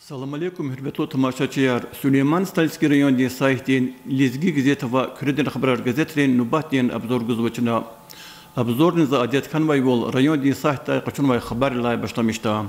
Салам алейкум, хурбатлы тамашачылар. Сулейман Стальский районде сайттен лезги газеты ва күрден хабар газетлерин нубаттен обзор гызбачына. Обзорны за адет ханвай бол районде сайтта качунвай хабарлай башламышта.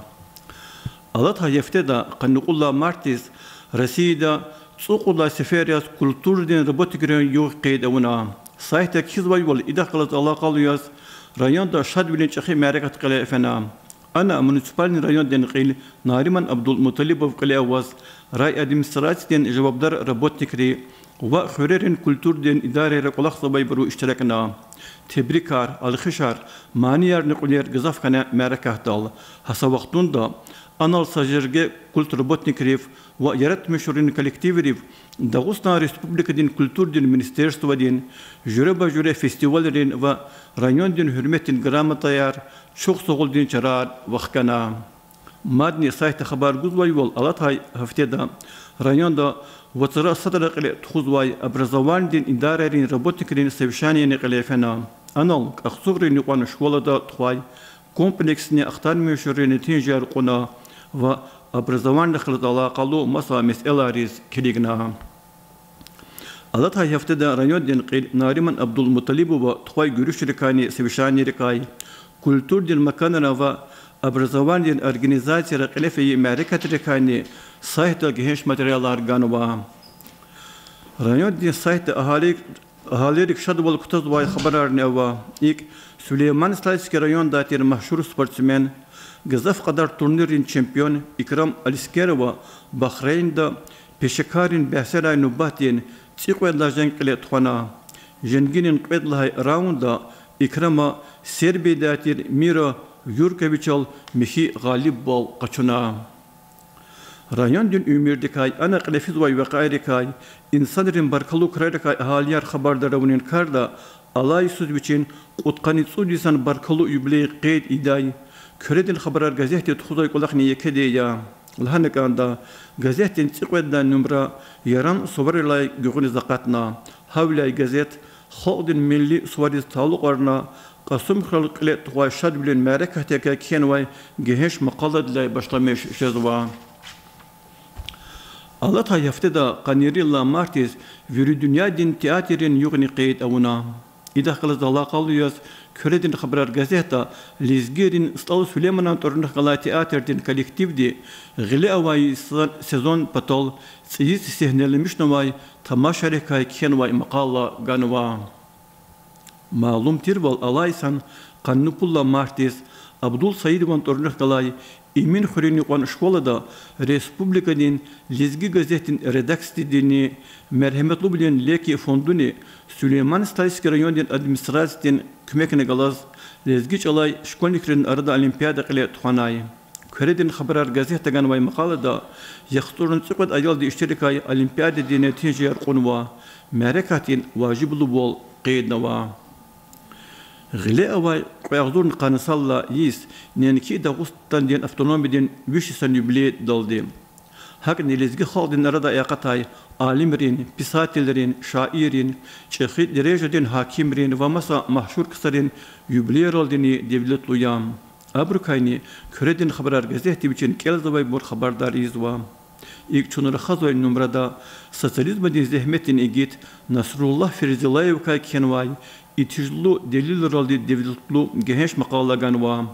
Алат хаяфтеда каннукулла мартис Россияда цукулла сеферияс культурден работикерен юг кайдауна. Сайтта кизвай бол идахкалат алакалуяс районда шадвилен чахи мәрекат кале фена. أنا منسبالني ريون دين قيل نارمان عبد المطلب وقلي أواز رأي أدمسترات دين جواب دار ربوت نكري وخيرين كولتور دين إدارة رقلاق صباي برو اشتراكنا تبريكار الخشار مانيار نقولير جزاف كنا معركة دال هسا وقتون دا أنا السجرجة كولت ربوت نكريف ويرت مشورين كولكتيفريف داغوسنا ريسبوبليكا دين كولتور دين منستيرستو دين جربا جوري فيستيوال دين و ريون دين هرمت جرام طيار شخص غول دين شرار وخكنا مادني سايت خبر جزواي وال ألات هاي هفتدا ريون دا وترى صدر قلة تخوزواي أبرزوان دين إدارة دين ربوتك دين سبشاني نقلة فنا أنا أخصوري نقوان شوالا دا تخواي كومبلكس ني أختار مشورين تنجار قنا و أبرزوان دخلت على قلو مسا مسألة ريز كليغنا ألات هاي هفتدا ريون دين قيل نارمان عبد المطلب و تخواي جروش ركاني سبشاني ركاي كولتور دين مكاننا و أبرزوان دين أرغنيزاتي رقلة في معركة ركاني سايت الجهش ماتريالار غانوا ريون دين سايت أهالي ركشاد والكتاز واي خبرارني أوا إيك سليمان سلايسكي ريون داتير مشهور سبورتسمن جزاف قدر تورنيرين شامبيون إكرام الاسكيروا بحرين دا بيشكارين بحسراي نوباتين تيقوى لاجن قلت خوانا جنجين قيد لهاي راوندا إكرام سيربي داتير ميرا يوركويتشال مخي غالب بول قچنا رایان دین امیردکای آن قلفیز وای وقایرکای انسانرین برکلو کرایرکای اهالیار خبردارونین کرده علای سوز بچین قطقانی سودیسان برکلو یبلی قید ایدای کردن خبرار گزهتی تخوزای قلقنی یکدییا لحنکاندا گزهتین تقویدن نمرا یاران سوارلای گوگل زقاتنا حولای گزهت خالدن ملی سواریز تعلق ورنا قسم خلق قلت وای شد بلین معرکه تکا کین وای گهش مقالد لای باشلامش شزوا الله تا يفتدا قنيري الله مارتيز في دنيا دين تياترين يغني قيد أونا إذا خلص الله قالوا كردين خبر الجزيرة ليزجيرين استال سليمان تورن خلا تياتر دين كولكتيف دي غلي أواي سيزون بطل سيس سهنل مش نواي تماشى كاي كين واي مقالة غنوا معلوم تيربال الله يسان قنوبلا مارتيز عبدول سعيد وان تورن خلاي İmin xurini qan şkolada Respublika din Lezgi gazetin redaksti dini merhametli bilen leki fonduni Süleyman Stayski rayon din administrasyon kümekine galaz Lezgi çalay şkolniklerin arada olimpiyada qile tuhanay Kredin xabarar gazetagan vay maqalada yaxturun çıqad ayal di iştirikay olimpiyada dine tijjar qunwa merekatin vaciblu bol qeydnawa غلي أواي قيادون قانصلا يس نينكي داغوستان دين أفتونومي دين ويش سنيبليت دالديم هاك نيلزغي خالدين ردا يقطاي عالمرين بيساتلرين شاعرين شيخي درجة دين حاكمرين ومسا محشور كسرين يبليرال ديني ديفلت لويام أبركايني كردين خبرار غزيتي بيچين كيلزواي بور خبردار يزوا İlk çunur xazvay numrada sosyalizm din zehmetin igit Nasrullah Ferizulayev kay kenvay itijlu delil raldi devletlu genç maqalagan va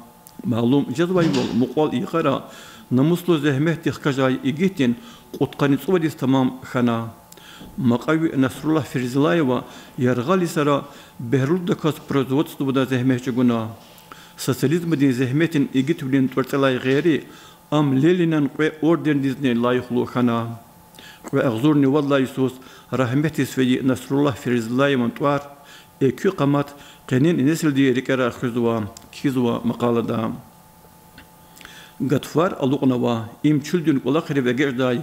malum jazvay bol muqal iqara namuslu zehmet ixkajay igitin qutqani tsuvadis tamam xana maqavi Nasrullah Ferizulayev yargali sara behrul dakas производство da zehmetçi guna sosyalizm din zehmetin igit bilen tvartalay gayri أم ليلنا قوي أوردن ديزني لا يخلو خنا قوي أغزورني والله يسوس رحمتي سفي نصر الله فرز الله يمنطوار كي قامت قنين نسل دي ركرا خزوا كيزوا مقالة دا قطفار ألوقنوا إم تشلدن ولا خرب أجداي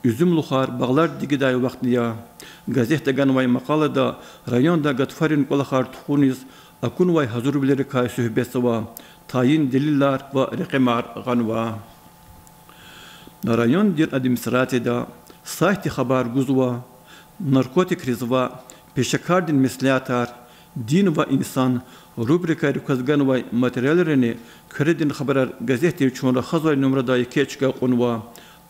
üzüm luxar bağlar digiday vaqtiya gazet degan vay maqala da rayon da qatfarin qolaxar tuxuniz akun vay hazur bileri kay söhbetsava tayin delillar va raqamar ganwa Rayon dir administrasyada sahte xabar guzwa narkotik rizva peşakardin mesliatar din ve insan rubrika rükazgan ve materyallerini kredin xabarar gazete çonra xazay numrada keçka qonwa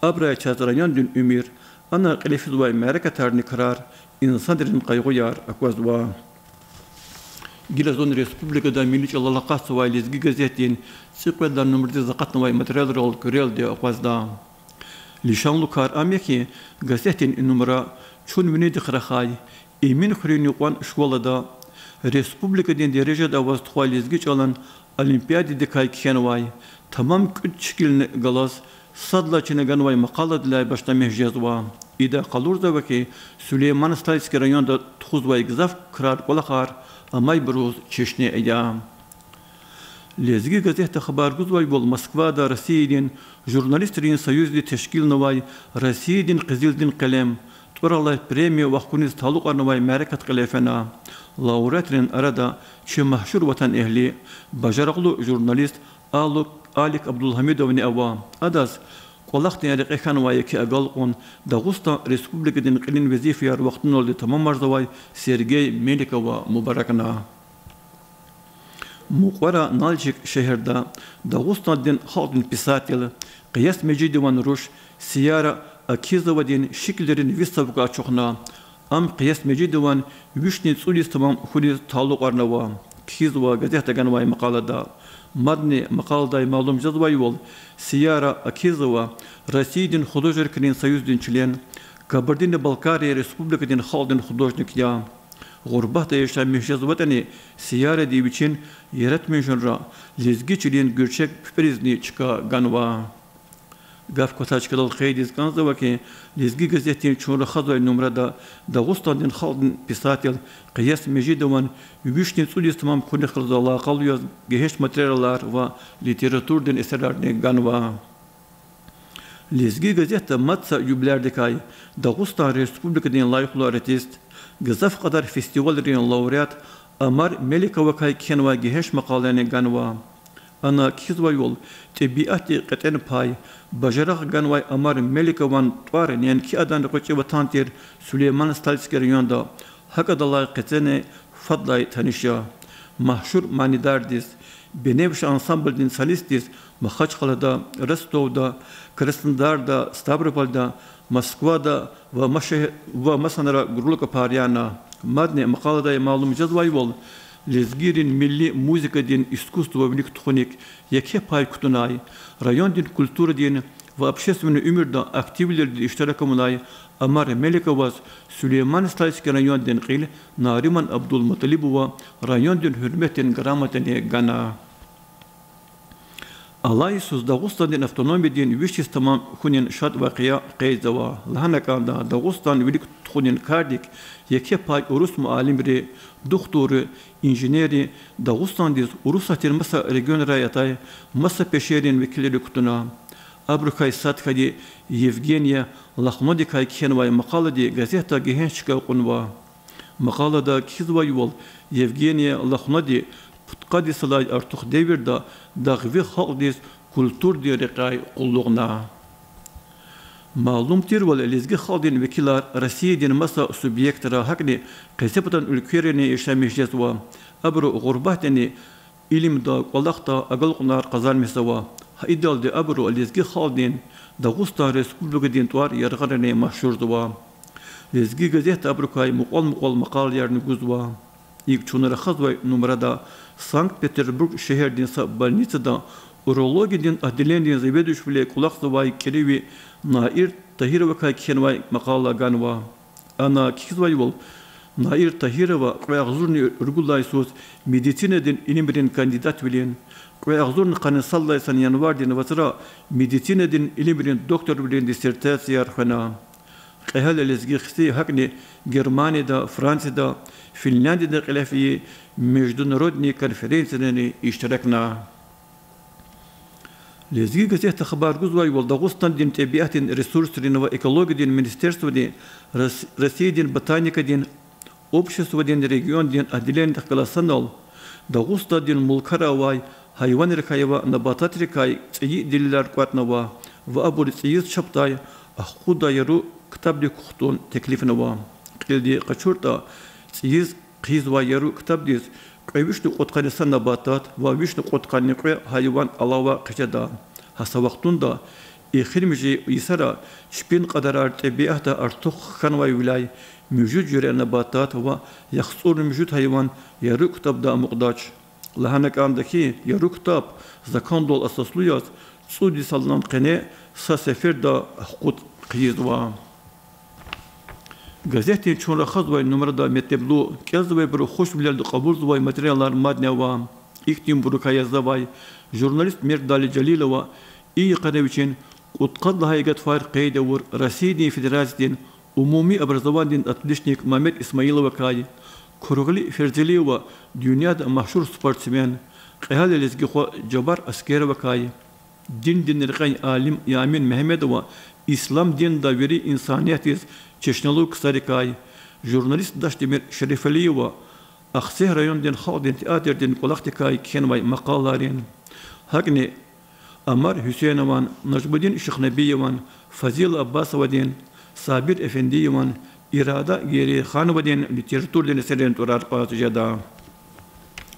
Abra çaz rayon din ümir. Ana qilefid wa Amerika tarni karar. İnsan derin qaygıyar akwazwa. Gilazon Respublikada Milli Çalalaqas wa Lezgi gazetin siqwada numrda zaqatna wa material rol kurel de akwazda. Lishanlu kar ameki gazetin numara çun mini dikhrahay emin khrini qwan şkolada Respublikadan derecede avaz tuwa Lezgi çalan olimpiyadi dikay kenway tamam küçükilni galas sadla çinegan way maqaladlay başta mehjazwa ida qalurda vaki Süleyman Stalski rayonda txuzway gzaf krar qolaqar amay bruz çeşne eya Lezgi gazete xabar guzway bol Moskvada Rossiyadan jurnalistlerin soyuzli teşkil navay Rossiyadan qizildin qalem Tvaralay premiya vaqkuniz taluq arnavay Amerikat qilefena laureatrin arada çi mahşur vatan ehli bajaraqlu jurnalist Alik Abdulhamidovni ava adas qolaq tiyariq ekhanvay ki agalqon Dağıstan Respublikadan qilin vazifiyar vaqtun oldu tamam marzavay Sergey Melikova mubarakna Muqvara Nalchik şehirde Dağıstan'dan halkın pisatel Qiyas Mejidovan Rush Siyara Akizovadin şiklerin vystavka açıqna am Qiyas Mejidovan vishni tsulis tamam xudiz taluq arnava Kizova gazetagan vay maqalada Madni maqalday malum jazvay vol Siyara Akizova Rossiyadan художественный союздин член Кабардино-Балкария Республикадан халдин художник я Гурбахта yaşamış jazvatani Siyara diviçin yaratmış sonra Lezgi член Gürçek Prizni çıka ganva Gaf kotaçkadal xeydiz kanzava ki Lezgi gazetin çonra xazvay numrada Dağıstan'dan xaldin pisatel Qiyas Mejidovan vishni tsulis tamam kuni xalzala qalyoz geheş materiallar ve literaturdan eserlerine ganva Lezgi gazete matsa yüblerdekay Dağıstan Respublikadan layıqlı artist Gazaf kadar festivallerin laureat Amar Melikova kay kenva geheş maqalene ganva Ana kizva yol tabiati qatan pay bajaraq ganvay Amar Melikovan twar yani ki adan qoçi vatantir Süleyman Stalski rayonda hakadalay qatane fadlay tanışa mahşur manidardis Benevş ansambldin solistis Maxachqalada Rostovda Krasnodarda Stavropolda Moskvada ve Masanara Gurulka Paryana Madne maqalada malum jazvay vol Lezgirin milli muzikadin искусство вниктхоник яке пай кутунай райондин культурадин ve общественный умирда активлерди иштиракымунай Амар Меликоваз Süleyman Stalski rayondin qil Nariman Abdulmutalibova rayondin hürmetin gramatini gana Alay sus Dağıstan'dan avtonomiyadin vişis tamam kunin şad vaqiya qeyzava lahanakanda Dağıstan vilik txunin kardik yeke pay Rus mualimri doktoru injineri Dağıstan'diz Rusatir masa region rayatay masa peşerin vekilleri kutuna Abrukay Satkadi Yevgeniya Laxmodikay kenvay maqaladi gazeta gehençka qunva maqalada kizvay vol Yevgeniya Laxmodi Putqadi salay artıq devirda dağvi xalqdiz kultur diyarıqay qulluğna. Malum tirval Lezgi xaldin vekilar Rossiyadan masa subyektara haqni qesepatan ülkerini yaşamışjazwa abru gurbahtani ilimda qolaqta agalqnar qazanmesava haidaldi abru Lezgi xaldin Dağıstan Respublikadan twar yarğarane mahşurdwa Lezgi gazet abrukay muqal maqal yarni guzwa ilk çunara xazvay numarada Санкт-Петербург şehirden больницада urologiyadin отделением заведующего Kulaqzavay Kerevi Nair Tahirova kay kenvay maqala ganva ana kizvay vol Nair Tahirova qayağzurni urgulay söz meditsineden ilimrin kandidat bilen qayağzurni qansallaysan yanvardin vasra meditsineden ilimrin doktor bilen dissertasiya arxana qayhal Lezgi xisi haqni Germaniyada Fransiyada Finlandiyada qilafi международные конференции اشتركنا. Lezgi gazete xabar guzvay vol Dağıstan'dan tabiatin resursların ve ekologiyadan ministerstvodan Rossiyadan botanikadan обществодан regiondan adliyan tıklasanol Dağıstan'dan mulkaravay hayvan rikayva nabatat rikay tsiyi diller qatnava ve abur tsiyiz çaptay axuda yaru kitabli kuxtun teklifnava qildi qaçurta tsiyiz Qizva yaru kitabdiz Qayvishni qotqanisan nabatat va vishni qotqanniqi hayvan alava qishada hasa vaqtunda خرمجي يسرى شبين قدر ارتبيعه ارتخ خنوي ولاي موجود جرى نباتات هو يخصور موجود حيوان يروك تبدا مقداش لهنك عندكي يروك تاب زكان دول اساسلويات سودي سالنام قناه سفر دا حقوق قيزوا газети чон рахазвай номерда метеблу кезвай бро хош билерди кабулзвай материаллар маднева ихтим бурукаязавай журналист Мирдали Джалилова и Каревичин утқад лахайгат файр қейдаур Российный Федерацияден умуми образованиен отличник Мамед Исмаилова кай Кургли Ферзелиева дюняда машхур спортсмен қихал лезгихо Джабар Аскерова кай дин рқай алим Ямин Мехмедова ислам дин да вери инсаниятиз Чешнялук Сарикай, журналист Даштимир Шерифалиева, Ахсех район ден Халдин театр ден Кулахтикай Кенвай Макаларин, Хагни Амар Хюсейнован, Нажбудин Шахнабиеван, Фазил Аббасовадин, Сабир Эфендиеван, Ирада Гери Хановадин, литератур ден Серен Турар Патжада.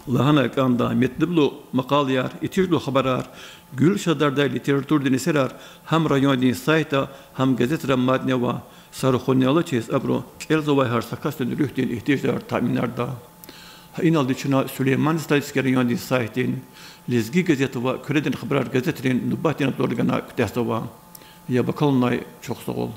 Лахана Канда, Метдублу Макалияр, Итижлу Хабарар, Гюл Шадарда литератур ден Серар, Хам район ден сайта, Хам газет Рамаднева, Sarıkhonyalı çiz abro Elzovay harsakasın rühtin ihtiyaçlar tahminlarda. İnaldı çuna Süleyman Stalskeri yondi saytin Lezgi gazeti ve Küredin Xabarar gazetinin nubatin abdorgana kütestova. Ya bakalım çok sağ ol.